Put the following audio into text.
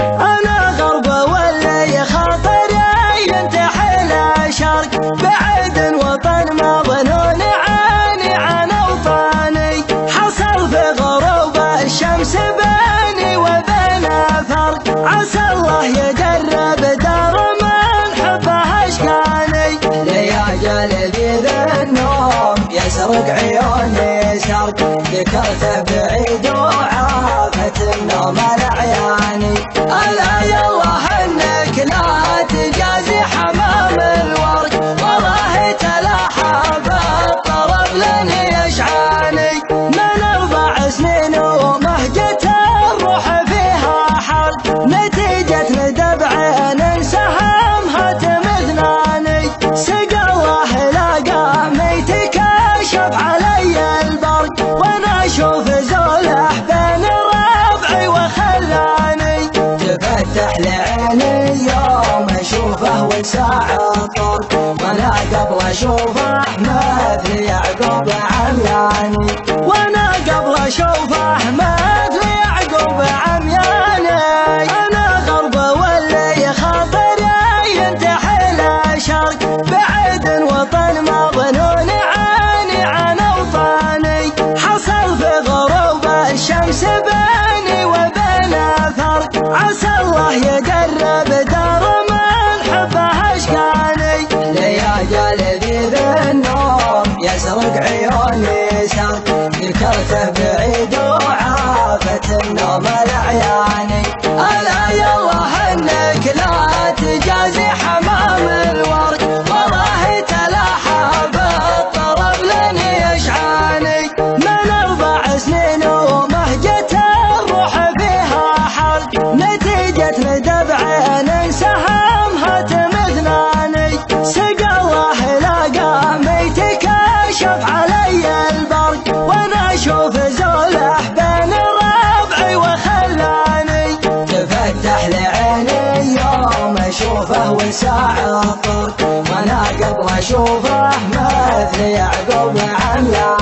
أنا غرب واللي خاطري ينتحل شرق، بعد وطن ما ظنون عاني عن أوطاني، حصل في غروب الشمس بيني وبين فرق، عسى الله يجرب دار من حبه أشقاني، لياجل ذي النوم يسرق عيوني سرق، ذكرته بعيد وعافت النوم العياني، ألا يالله انك لا تجازي حمام الورق، والله تلاحى بالطرب لن يشعاني، من 4 سنين ومهجة الروح فيها حرق، نتيجة ندب عين سهمها تمثناني، سقى الله لاقى ميت كشف علي البرق، وانا اشوف زوله بين ربعي وخلاني، تفتح لعيني يوم اشوفه وساعة طرق، وانا قبل اشوفه مثل يعقوب عمياني، وانا قبل اشوفه مثل يعقوب عمياني، انا غرب واللي خاطري ينتحل شرق، بعد وطن ما ظنون عاني عن اوطاني، حصل في غروب الشمس بيني وبين فرق، عسى الله يجرب دار من حبه اشقاني، لياجل ذي النوم يسرق عيوني سرق، ذكرته بعيد وعافت النوم العياني، ألا يالله انك لا تجازي حمام الورق، والله تلاحى بالطرب لن يشعاني، من 4 سنين ومهجة الروح فيها حرق، نتيجة ندب عين سهمها تمثناني، سقى الله لاقى ميت كشف علي البرق، وانا اشوف زوله بين ربعي وخلاني، تفتح لعيني يوم اشوفه وساعة طرق، وانا قبل اشوفه مثل يعقوب عمياني.